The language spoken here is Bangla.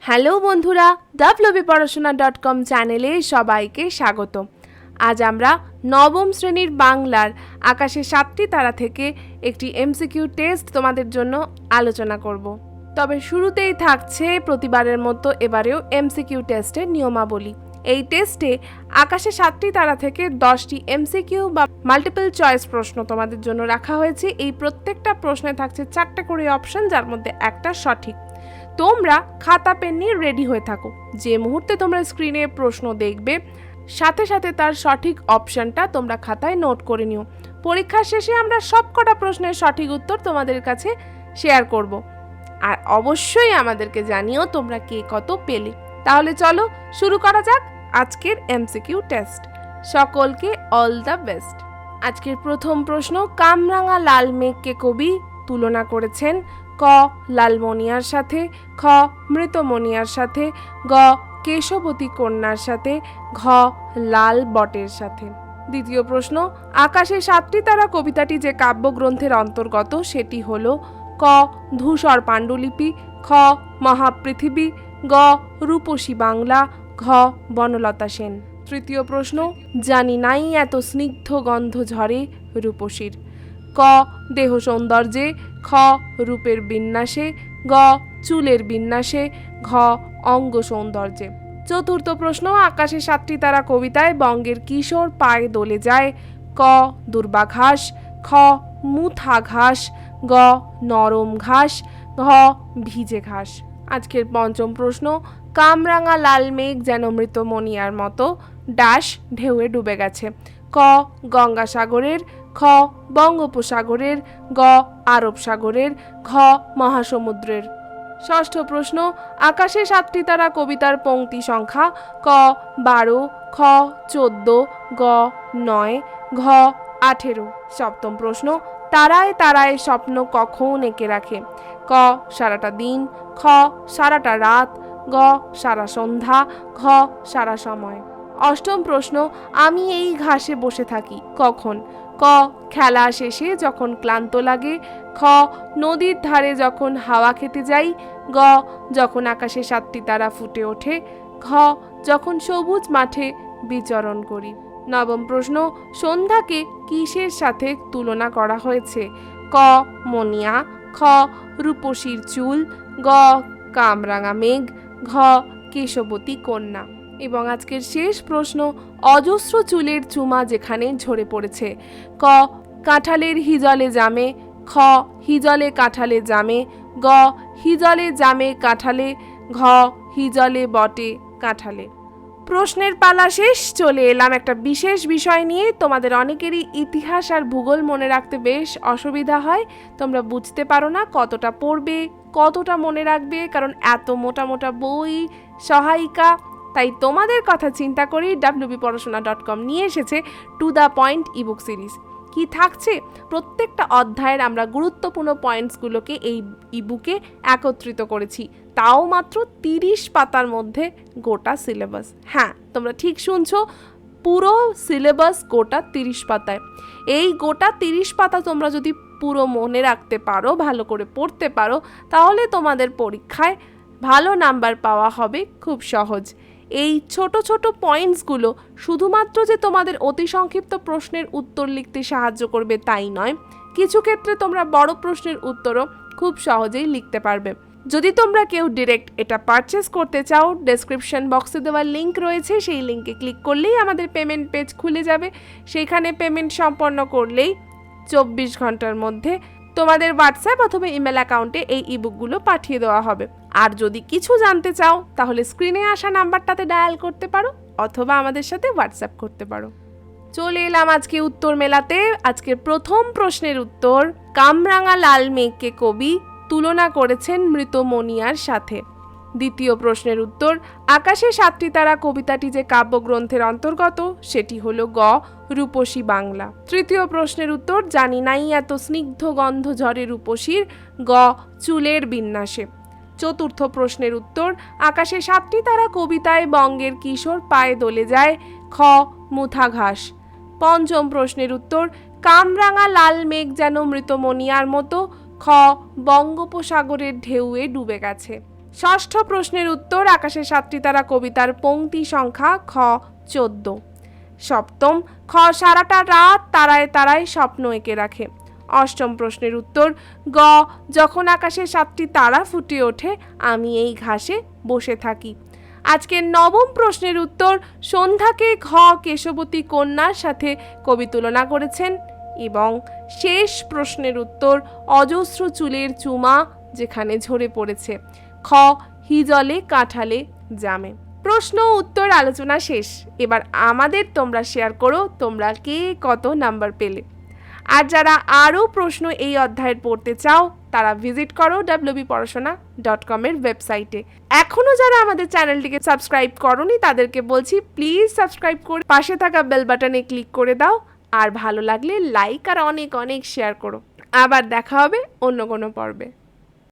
হ্যালো বন্ধুরা, wpporashona.com চ্যানেলে সবাইকে স্বাগত। আজ আমরা নবম শ্রেণীর বাংলার আকাশে 7টি তারা থেকে একটি এমসিকিউ টেস্ট তোমাদের জন্য আলোচনা করব। তবে শুরুতেই থাকছে প্রতিবারের মতো এবারেও এমসিকিউ টেস্টের নিয়মাবলী। এই টেস্টে আকাশে 7টি তারা থেকে 10টি এমসিকিউ বা মাল্টিপল চয়েস প্রশ্ন তোমাদের জন্য রাখা হয়েছে। এই প্রত্যেকটা প্রশ্নে থাকছে 4টে করে অপশন, যার মধ্যে একটা সঠিক। তোমরা খাতা পেন নিয়ে রেডি হয়ে থাকো। যে মুহূর্তে তোমরা স্ক্রিনে প্রশ্ন দেখবে, সাথে সাথে তার সঠিক অপশনটা তোমরা খাতায় নোট করে নিও। পরীক্ষার শেষে আমরা সবকটা প্রশ্নের সঠিক উত্তর তোমাদের কাছে শেয়ার করব। আর অবশ্যই আমাদেরকে জানিও তোমরা কে কত পেলে। তাহলে চলো শুরু করা যাক আজকের এমসিকিউ টেস্ট। সকলকে অল দ্য বেস্ট। আজকের প্রথম প্রশ্ন, কামরাঙা লাল মেঘকে কবি তুলনা করেছেন ক লালমনিয়ার সাথে, খ মৃতমনিয়ার সাথে, গ কেশবতী কন্যার সাথে, ঘ লাল বটের সাথে। দ্বিতীয় প্রশ্ন, আকাশে 7টি তারা কবিতাটি যে কাব্যগ্রন্থের অন্তর্গত সেটি হলো ক ধূসর পাণ্ডুলিপি, খ মহাপৃথিবী, গ রূপসী বাংলা, ঘ বনলতা সেন। তৃতীয় প্রশ্ন, জানি নাই এত স্নিগ্ধ গন্ধ ঝরে রূপসীর, ক দেহ সৌন্দর্যে, খ রূপের বিন্যাসে, গ চুলের বিন্যাসে, ঘ অঙ্গ সৌন্দর্যে। চতুর্থ প্রশ্ন, আকাশে 7টি তারা কবিতায় বঙ্গের কিশোর পায়ে দোলে যায়, ক দুর্বা ঘাস, খ মুথা ঘাস, গ নরম ঘাস, ঘ ভিজে ঘাস। আজকের পঞ্চম প্রশ্ন, কামরাঙা লাল মেঘ যেন মৃতমনিয়ার মতো ড্যাশ ঢেউয়ে ডুবে গেছে, ক গঙ্গাসাগরের, খ বঙ্গোপসাগরের, গ আরব সাগরের, ঘ মহাসমুদ্রের। ষষ্ঠ প্রশ্ন, আকাশে 7টি তারা কবিতার পংক্তি সংখ্যা ক 12, খ 14, গ 9, ঘ 18। সপ্তম প্রশ্ন, তারায় তারায় স্বপ্ন কখন এঁকে রাখে, ক সারাটা দিন, খ সারাটা রাত, গ সারা সন্ধ্যা, ঘ সারা সময়। অষ্টম প্রশ্ন, আমি এই ঘাসে বসে থাকি কখন, ক খেলা শেষে যখন ক্লান্ত লাগে, খ নদীর ধারে যখন হাওয়া খেতে যাই, গ যখন আকাশে 7টি তারা ফুটে ওঠে, ঘ যখন সবুজ মাঠে বিচরণ করি। নবম প্রশ্ন, সন্ধ্যাকে কিসের সাথে তুলনা করা হয়েছে, ক মনিয়া, খ রূপসীর চুল, গ কামরাঙা মেঘ, ঘ কেশবতী কন্যা। এবং আজকের শেষ প্রশ্ন, অজস্র চুলের চুমা যেখানে ঝরে পড়েছে, ক কাঁঠালের হিজলে জামে, খ হিজলে কাঁঠালে জামে, গ হিজলে জামে কাঁঠালে, ঘ হিজলে বটে কাঁঠালে। প্রশ্নের পালা শেষ। চলে এলাম একটা বিশেষ বিষয় নিয়ে। তোমাদের অনেকেরই ইতিহাস আর ভূগোল মনে রাখতে বেশ অসুবিধা হয়, তোমরা বুঝতে পারো না কতটা পড়বে, কতটা মনে রাখবে, কারণ এত মোটা মোটা বই, সহায়িকা। তাই তোমাদের কথা চিন্তা করেই wpporashona.com নিয়ে এসেছে to the point ebook series. কি থাকছে, প্রত্যেকটা অধ্যায়ের আমরা গুরুত্বপূর্ণ পয়েন্টসগুলোকে এই ইবুকে একত্রিত করেছি, তাও মাত্র 30 পাতার মধ্যে গোটা সিলেবাস। হ্যাঁ, তোমরা ঠিক শুনছো, পুরো সিলেবাস গোটা 30 পাতায়। এই গোটা 30 পাতা তোমরা যদি পুরো মনে রাখতে পারো, ভালো করে পড়তে পারো, তাহলে তোমাদের পরীক্ষায় ভালো নাম্বার পাওয়া হবে খুব সহজ। এই ছোট ছোট পয়েন্টসগুলো শুধুমাত্র যে তোমাদের অতি সংক্ষিপ্ত প্রশ্নের উত্তর লিখতে সাহায্য করবে তাই নয়, কিছু ক্ষেত্রে তোমরা বড় প্রশ্নের উত্তরও খুব সহজেই লিখতে পারবে। যদি তোমরা কেউ ডিরেক্ট এটা পারচেস করতে চাও, ডেসক্রিপশন বক্সে দেওয়া লিঙ্ক রয়েছে, সেই লিঙ্কে ক্লিক করলেই আমাদের পেমেন্ট পেজ খুলে যাবে। সেইখানে পেমেন্ট সম্পন্ন করলেই 24 ঘন্টার মধ্যে তোমাদের হোয়াটসঅ্যাপ অথবা ইমেল অ্যাকাউন্টে এই ইবুকগুলো পাঠিয়ে দেওয়া হবে। আর যদি কিছু জানতে চাও তাহলে স্ক্রিনে আসা নাম্বারটাতে ডায়াল করতে পারো অথবা আমাদের সাথে হোয়াটসঅ্যাপ করতে পারো। চলে এলাম আজকে উত্তর মেলাতে। আজকের প্রথম প্রশ্নের উত্তর, কামরাঙা লাল মেঘকে কবি তুলনা করেছেন মৃতমনিয়ার সাথে। দ্বিতীয় প্রশ্নের উত্তর, আকাশে 7টি তারা কবিতাটি যে কাব্যগ্রন্থের অন্তর্গত সেটি হলো গ রূপসী বাংলা। তৃতীয় প্রশ্নের উত্তর, জানি নাই এত স্নিগ্ধ গন্ধ ঝরে রূপসীর, গ চুলের বিন্যাসে। চতুর্থ প্রশ্নের উত্তর, আকাশে 7টি তারা কবিতায় বঙ্গের কিশোর পায়ে দোলে যায়, খ মুথা ঘাস। পঞ্চম প্রশ্নের উত্তর, কামরাঙা লাল মেঘ যেন মৃতমনিয়ার মতো, খ বঙ্গোপসাগরের ঢেউয়ে ডুবে গেছে। ষষ্ঠ প্রশ্নের উত্তর আকাশের সাতটি তারা কবিতার পংক্তি সংখ্যা খ 14। সপ্তম খ সারাটা রাত তারায় তারায় স্বপ্ন এঁকে রাখে। অষ্টম প্রশ্নের উত্তর গ যখন আকাশের সাতটি তারা ফুটে ওঠে আমি এই ঘাসে বসে থাকি। আজকের নবম প্রশ্নের উত্তর সন্ধ্যাকে ঘ কেশবতী কন্যার সাথে কবি তুলনা করেছেন। এবং শেষ প্রশ্নের উত্তর অজস্র চুলের চুমা যেখানে ঝরে পড়েছে। খ হিজলে কাঁঠালে জামে। প্রশ্ন উত্তর আলোচনা শেষ। এবার আমাদের তোমরা শেয়ার করো তোমরা কে কত নাম্বার পেলে। আর যারা আরও প্রশ্ন এই অধ্যায়ের পড়তে চাও তারা ভিজিট করো wbporashona.com এর ওয়েবসাইটে। এখনও যারা আমাদের চ্যানেলটিকে সাবস্ক্রাইব করোনি তাদেরকে বলছি প্লিজ সাবস্ক্রাইব করে পাশে থাকা বেল বাটনে ক্লিক করে দাও। আর ভালো লাগলে লাইক আর অনেক অনেক শেয়ার করো। আবার দেখা হবে অন্য কোনো পর্বে।